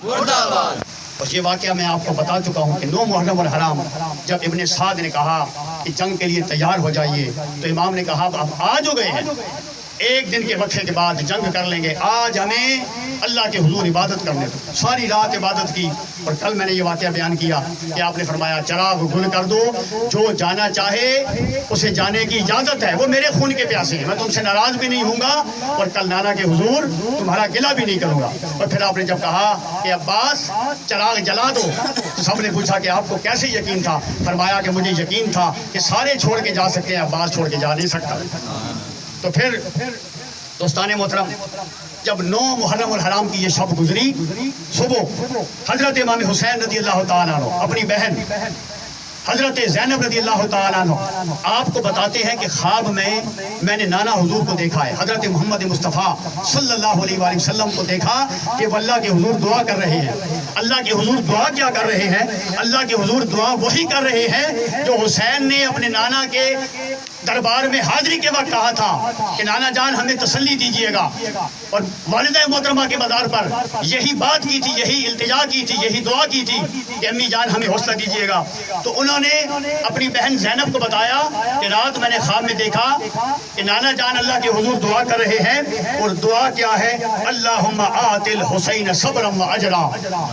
اور یہ واقعہ میں آپ کو بتا چکا ہوں کہ 9 محرم الحرام جب ابن سعد نے کہا کہ جنگ کے لیے تیار ہو جائیے تو امام نے کہا اب آج ہو گئے ہیں، ایک دن کے وقفے کے بعد جنگ کر لیں گے، آج ہمیں اللہ کے حضور عبادت کرنے دو۔ ساری رات عبادت کی، اور کل میں نے یہ واقعہ بیان کیا کہ آپ نے فرمایا چراغ گل کر دو، جو جانا چاہے اسے جانے کی اجازت ہے، وہ میرے خون کے پیاسے ہیں، میں تم سے ناراض بھی نہیں ہوں گا اور کل نانا کے حضور تمہارا گلہ بھی نہیں کروں گا۔ اور پھر آپ نے جب کہا کہ عباس چراغ جلا دو تو سب نے پوچھا کہ آپ کو کیسے یقین تھا؟ فرمایا کہ مجھے یقین تھا کہ سارے چھوڑ کے جا سکتے ہیں، عباس چھوڑ کے جا نہیں سکتا۔ تو پھر دوستان محترم جب 9 محرم الحرام کی یہ شب گزری، صبح حضرت امام حسین رضی اللہ تعالیٰ عنہ اپنی بہن حضرت زینب رضی اللہ تعالیٰ عنہ آپ کو بتاتے ہیں کہ خواب میں نے نانا حضور کو دیکھا ہے، حضرت محمد مصطفیٰ صلی اللہ علیہ وآلہ وسلم کو دیکھا کہ وہ اللہ کے حضور دعا کر رہے ہیں۔ اللہ کے حضور دعا کیا کر رہے ہیں؟ اللہ کے حضور دعا وہی کر رہے ہیں جو حسین نے اپنے نانا کے دربار میں حاضری کے وقت کہا تھا کہ نانا جان ہمیں تسلی دیجئے گا، اور والدہ محترمہ کے مزار پر یہی بات کی تھی، یہی التجا کی تھی، یہی دعا کی تھی کہ امی جان ہمیں حوصلہ دیجئے گا۔ تو انہوں نے اپنی بہن زینب کو بتایا کہ رات میں نے خواب میں دیکھا کہ نانا جان اللہ کے حضور دعا کر رہے ہیں، اور دعا کیا ہے؟ اللہم آت الحسین صبرا و اجرا،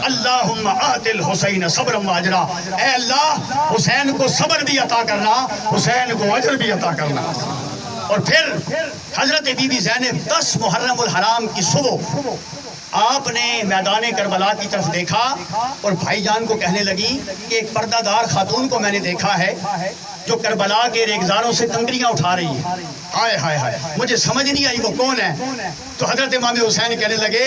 اللہم آت الحسین صبرا و اجرا، اے اللہ حسین کو صبر بھی عطا کرنا، حسین کو اجر بھی عطا کرنا۔ اور پھر حضرت بی بی زینب 10 محرم الحرام کی صبح آپ نے میدان کربلا کی طرف دیکھا اور بھائی جان کو کہنے لگی کہ ایک پردہ دار خاتون کو میں نے دیکھا ہے جو کربلا کے ریگزاروں سے کنکریاں اٹھا رہی ہے، ہائے ہائے ہائے مجھے سمجھ نہیں آئی وہ کون ہے۔ تو حضرت امام حسین کہنے لگے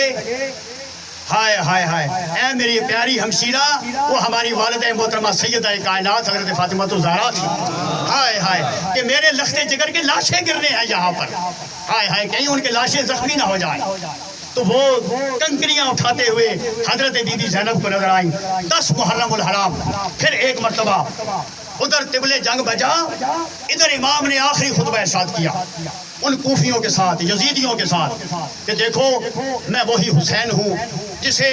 ہائے ہائے ہائے اے میری پیاری ہمشیرہ، وہ ہماری والدہ محترمہ سیدہ کائنات حضرت فاطمہ الزہرا تھی۔ ہائے ہائے کہ میرے لخت جگر کے لاشیں گر رہے ہیں یہاں پر، ہائے ہائے کہیں ان کے لاشیں زخمی نہ ہو جائیں۔ تو وہ کنکریاں اٹھاتے ہوئے حضرت بی بی زینب کو نظر آئیں۔ 10 محرم الحرام پھر ایک مرتبہ ادھر طبل جنگ بجا، ادھر امام نے آخری خطبہ ارشاد کیا ان کوفیوں کے ساتھ، یزیدیوں کے ساتھ کہ دیکھو میں وہی حسین ہوں جسے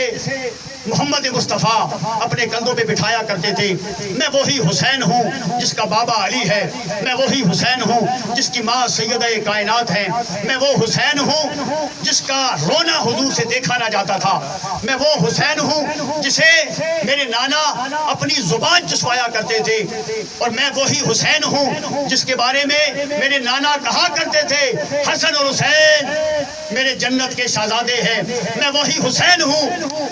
محمد مصطفیٰ اپنے کندھوں پہ بٹھایا کرتے تھے، میں وہی حسین ہوں جس کا بابا علی ہے، میں وہی حسین ہوں جس کی ماں سیدہ کائنات ہے، میں وہ حسین ہوں جس کا رونا حضور سے دیکھا نہ جاتا تھا، میں وہ حسین ہوں جسے میرے نانا اپنی زبان چسوایا کرتے تھے، اور میں وہی حسین ہوں جس کے بارے میں میرے نانا کہا کرتے تھے حسن اور حسین میرے جنت کے شہزادے ہیں، میں وہی حسین ہوں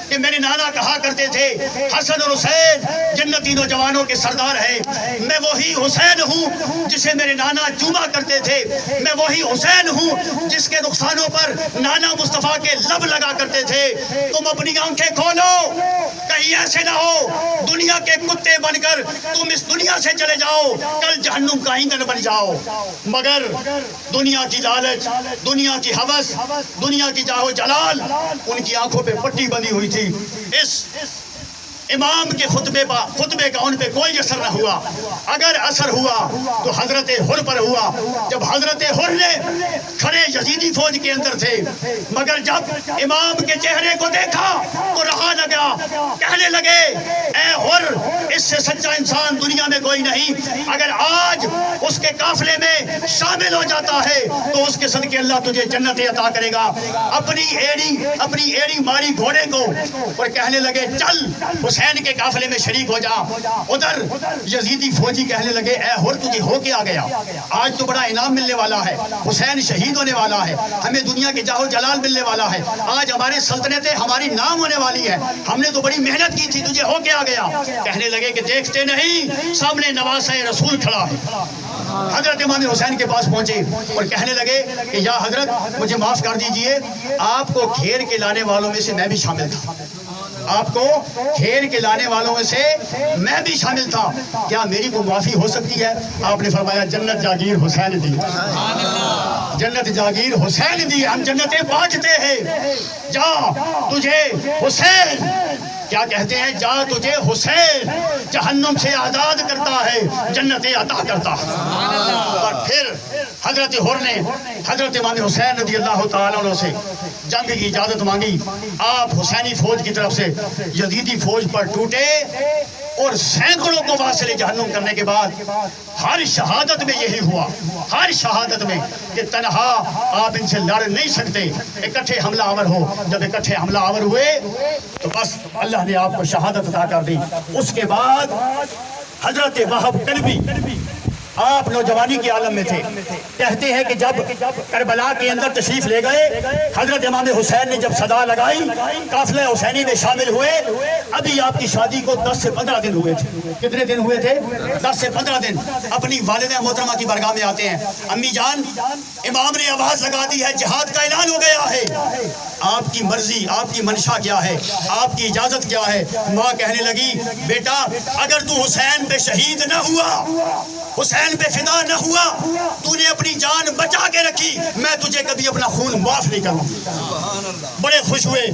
کہ میرے نانا کہا کرتے تھے حسن اور حسین جنتی نوجوانوں کے سردار ہیں، میں وہی حسین ہوں جسے میرے نانا چوما کرتے تھے، میں وہی حسین ہوں جس کے رخسانوں پر نانا مصطفیٰ کے لب لگا کرتے تھے۔ تم اپنی آنکھیں کھولو، کہیں ایسے نہ ہو دنیا کے کتے بن کر تم اس دنیا سے چلے جاؤ، کل جہنم کا ایندھن بن جاؤ۔ مگر دنیا کی لالچ، دنیا کی ہوس، دنیا کی جاہ و جلال ان کی آنکھوں پہ پٹی بندھی ہوئی تھی۔ اس امام کے خطبے کا ان پہ کوئی اثر نہ ہوا، اگر اثر ہوا تو حضرت حر پر ہوا، جب حضرت حر نے کھڑے یزیدی فوج کے اندر تھے، مگر جب امام کے چہرے کو دیکھا تو رہا نہ گیا، کہنے لگے اے حر اس سے سچا انسان دنیا میں کوئی نہیں، اگر آج اس کے قافلے میں شامل ہو جاتا ہے تو اس کے صدقے اللہ تجھے جنت عطا کرے گا۔ اپنی ایڑی ماری گھوڑے کو اور کہنے لگے چل حسین کے قافلے میں شریک ہو جا۔ ادھر یزیدی فوجی کہنے لگے اے حر تجھے ہو کے آ گیا، آج تو بڑا انعام ملنے والا ہے، حسین شہید ہونے والا ہے، ہمیں دنیا کے جاہ و جلال ملنے والا ہے، آج ہمارے سلطنتیں ہماری نام ہونے والی ہے، ہم نے تو بڑی محنت کی تھی، تجھے ہو کے آ گیا۔ کہنے لگے کہ دیکھتے نہیں سامنے نواسہ رسول کھڑا ہے۔ حضرت امام حسین کے پاس پہنچے اور کہنے لگے کہ یا حضرت مجھے معاف کر دیجئے، آپ کو گھیر کے لانے والوں میں سے میں بھی شامل تھا، آپ کو گھیر کے لانے والوں میں سے میں بھی شامل تھا، کیا میری کو معافی ہو سکتی ہے؟ آپ نے فرمایا جنت جاگیر حسین دی، جنت جاگیر حسین دی، ہم جنتیں بانٹتے ہیں، جا تجھے حسین کیا کہتے ہیں؟ جا تجھے حسین جہنم سے آزاد کرتا ہے، جنت عطا کرتا ہے۔ اور پھر حضرت حر نے حضرت امام حسین رضی اللہ تعالیٰ عنہ سے جنگ کی اجازت مانگی۔ آپ حسینی فوج کی طرف سے یزیدی فوج پر ٹوٹے اور سینکڑوں کو واصل جہنم کرنے کے بعد ہر شہادت میں یہی ہوا، ہر شہادت میں، کہ تنہا آپ ان سے لڑ نہیں سکتے، اکٹھے حملہ آور ہو۔ جب اکٹھے حملہ آور ہوئے تو بس اللہ نے آپ کو شہادت عطا کر دی۔ اس کے بعد حضرت وہب کلبی، آپ نوجوانی کے عالم میں تھے، کہتے ہیں کہ جب کربلا کے اندر تشریف لے گئے، حضرت امام حسین نے جب صدا لگائی، قافلہ حسینی میں شامل ہوئے، ابھی آپ کی شادی کو 10 سے 15 دن ہوئے تھے۔ کتنے دن ہوئے تھے؟ 10 سے 15 دن۔ اپنی والدہ محترمہ کی بارگاہ میں آتے ہیں، امی جان امام نے آواز لگا دی ہے، جہاد کا اعلان ہو گیا ہے، آپ کی مرضی، آپ کی منشا کیا ہے، آپ کی اجازت کیا ہے؟ ماں کہنے لگی، بیٹا اگر تو حسین پہ شہید نہ ہوا، حسین پہ فدا نہ ہوا، تو نے اپنی جان بچا کے رکھی، میں تجھے کبھی اپنا خون معاف نہیں کروں۔ بڑے خوش ہوئے،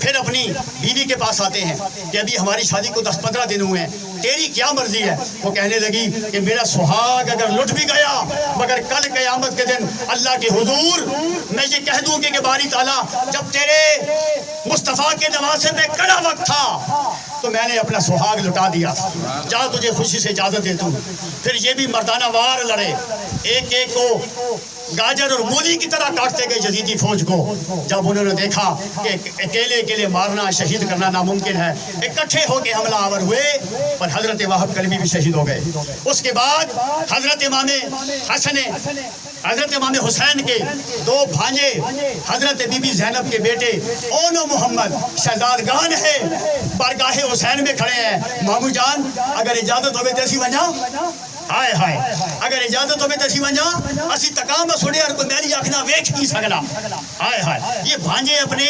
پھر اپنی بیوی کے پاس آتے ہیں کہ ابھی ہماری شادی کو 10-15 دن ہوئے ہیں، تیری کیا مرضی ہے؟ وہ کہنے لگی کہ میرا سہاگ اگر لٹ بھی گیا مگر کل قیامت کے دن اللہ کے حضور میں یہ کہہ دوں کہ باری تعالیٰ جب تیرے مصطفیٰ کے نواسے پہ کڑا وقت تھا تو میں نے اپنا سہاگ لٹا دیا تھا، جا تجھے خوشی سے اجازت دیتا ہوں۔ پھر یہ بھی مردانہ وار لڑے، ایک ایک کو گاجر اور مولی کی طرح کاٹتے گئے یزیدی فوج کو۔ جب انہوں نے دیکھا کہ اکیلے اکیلے مارنا، شہید کرنا ناممکن ہے، اکٹھے ہو کے حملہ آور ہوئے، پر حضرت وہب کلبی بھی شہید ہو گئے۔ اس کے بعد حضرت امام حسن، حضرت امام حسین کے 2 بھانجے، حضرت بی بی زینب کے بیٹے اون و محمد شہزادگان ہیں، بارگاہ حسین میں کھڑے ہیں، مامو جان اگر اجازت ہوئے تیسی ونجا، ہائے ہائے اگر اجازت ہوئے تیسی ونجا، اسی تکام سنے اور کوئی میری آنکھنا ویکھ نہیں سکنا۔ ہائے ہائے یہ بھانجے اپنے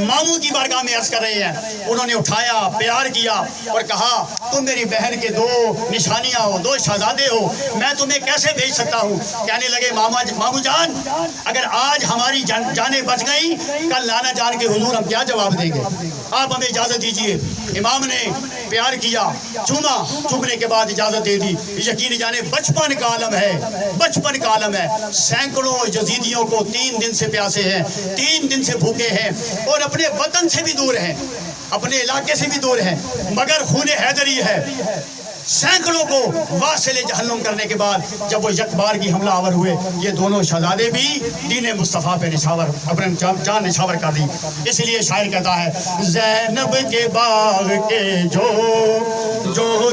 ماموں کی بارگاہ میں عرض کر رہے ہیں، انہوں نے اٹھایا، پیار کیا اور کہا تم میری بہن کے 2 نشانیاں ہو، 2 شہزادے ہو، میں تمہیں کیسے بھیج سکتا ہوں؟ کہنے لگے مامو جان اگر آج ہماری جانیں بچ گئیں، کل لانا جان کے حضور ہم کیا جواب دیں گے؟ آپ ہمیں اجازت دیجئے۔ امام نے پیار کیا، چوما، چومنے کے بعد اجازت دے دی۔ یقین جانے بچپن کا عالم ہے، بچپن کا عالم ہے۔ سینکڑوں یزیدیوں کو 3 دن سے پیاسے ہیں، 3 دن سے بھوکے ہیں اور اپنے وطن سے بھی دور ہیں، اپنے علاقے سے بھی دور ہیں، مگر خون حیدری ہے۔ سینکڑوں کو واصل جہنم کرنے کے بعد جب وہ یک بار کی حملہ آور ہوئے، یہ دونوں شہزادے بھی دین مصطفیٰ پہ نشاور، اپنے جان نشاور کر دی۔ اس لیے شاعر کہتا ہے، زینب کے باغ کے جو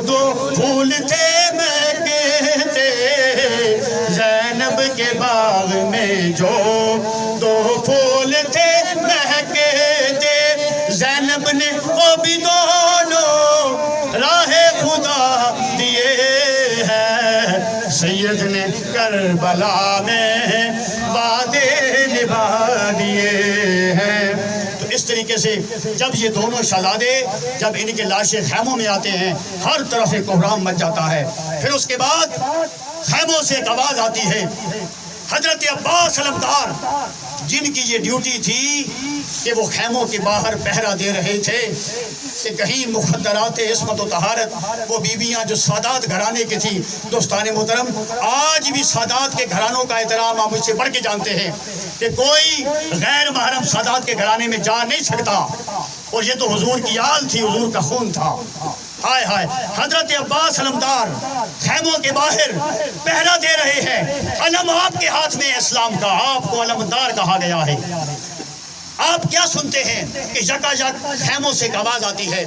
2 پھول تھے مہکے تھے، زینب کے باغ میں جو 2 پھول تھے مہکے تھے، زینب نے وہ بھی دونوں راہ خدا دیے ہیں، سید نے کربلا میں وعدے نبھا دیے ہیں۔ تو اس طریقے سے جب یہ دونوں شہزادے جب ان کے لاشیں خیموں میں آتے ہیں، ہر طرف سے کوہرام مچ جاتا ہے۔ پھر اس کے بعد خیموں سے ایک آواز آتی ہے، حضرت عباس علمدار جن کی یہ ڈیوٹی تھی کہ وہ خیموں کے باہر پہرا دے رہے تھے کہ کہیں مخدرات عصمت و طہارت، وہ بیویاں جو سادات گھرانے کی تھی، دوستان محترم آج بھی سادات کے گھرانوں کا احترام آپ مجھ سے بڑھ کے جانتے ہیں کہ کوئی غیر محرم سادات کے گھرانے میں جا نہیں سکتا، اور یہ تو حضور کی آل تھی، حضور کا خون تھا۔ ہائے ہائے حضرت عباس علمدار خیموں کے باہر پہرا دے رہے ہیں، علم آپ کے ہاتھ میں اسلام کا، آپ کو علمدار کہا گیا ہے۔ آپ کیا سنتے ہیں کہ یکا یک خیموں سے ایک آواز آتی ہے،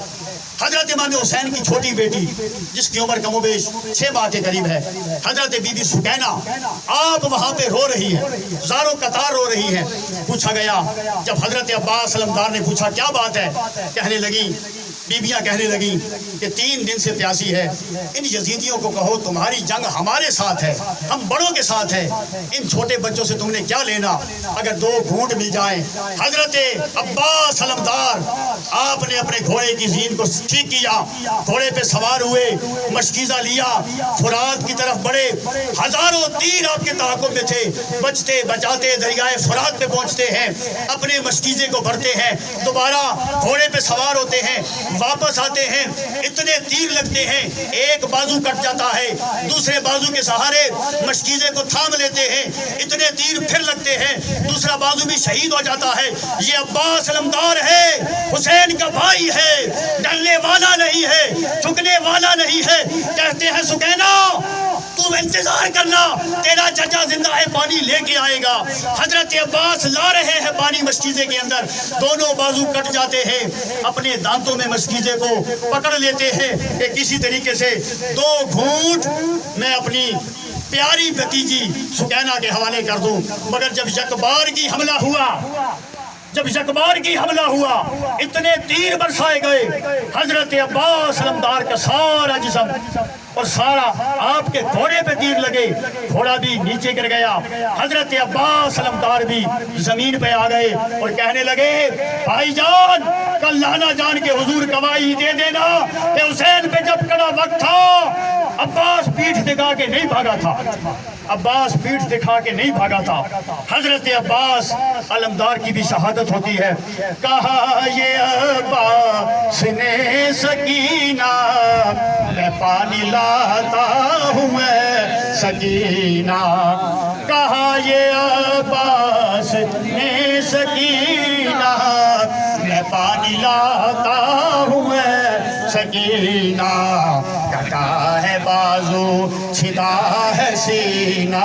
حضرت امام حسین کی چھوٹی بیٹی جس کی عمر کم و بیش 6 ماہ کے قریب ہے، حضرت بی بی سکینہ، آپ وہاں پہ رو رہی ہیں، زاروں قطار رو رہی ہیں۔ پوچھا گیا، جب حضرت عباس علمدار نے پوچھا کیا بات ہے، کہنے لگی، بیبیاں کہنے لگی کہ 3 دن سے پیاسی ہے، ان یزیدیوں کو کہو تمہاری جنگ ہمارے ساتھ ہے، ہم بڑوں کے ساتھ ہے، ان چھوٹے بچوں سے تم نے کیا لینا، اگر 2 گھونٹ مل جائیں۔ حضرت عباس علمدار آپ نے اپنے گھوڑے کی زین کو ٹھیک کیا، گھوڑے پہ سوار ہوئے، مشکیزہ لیا، فرات کی طرف بڑھے، ہزاروں تیر آپ کے تعاقب میں تھے، بچتے بچاتے دریائے فرات پہ پہنچتے ہیں، اپنے مشکیزے کو بھرتے ہیں، دوبارہ گھوڑے پہ سوار ہوتے ہیں، واپس آتے ہیں اتنے تیر لگتے ہیں، ایک بازو کٹ جاتا ہے، دوسرے بازو کے سہارے مشکیزے کو تھام لیتے ہیں، اتنے تیر پھر لگتے ہیں، دوسرا بازو بھی شہید ہو جاتا ہے۔ یہ عباس علمدار ہے، حسین کا بھائی ہے، ڈرنے والا نہیں ہے، جھکنے والا نہیں ہے۔ کہتے ہیں سکینہ تم انتظار کرنا، تیرا چچا زندہ ہے، پانی لے کے آئے گا۔ حضرت عباس لا رہے ہیں پانی مشکیزے کے اندر، دونوں بازو کٹ جاتے ہیں، اپنے دانتوں میں مشکیزے کو پکڑ لیتے ہیں کہ کسی طریقے سے 2 گھونٹ میں اپنی پیاری بھتیجی سکینہ کے حوالے کر دوں۔ مگر جب یکبار کی حملہ ہوا، اتنے تیر برسائے گئے، حضرت عباس علمدار کا سارا جسم اور سارا آپ کے گھوڑے پہ تیر لگے، گھوڑا بھی نیچے گر گیا، حضرت عباس علمدار بھی زمین پہ آ گئے اور کہنے لگے بھائی جان کل لانا جان کے حضور گواہی دے دینا کہ حسین پہ جب کڑا وقت تھا عباس پیٹھ دکھا کے نہیں بھاگا تھا، حضرت عباس علمدار کی بھی شہادت ہوتی ہے۔ کہا یہ عباس نے سکینہ میں پانی لاتا ہوں میں سکینہ، کہا یہ عباس نے سکینہ میں پانی لاتا ہوں میں سکینہ، کٹا ہے بازو چھدا ہے سینہ۔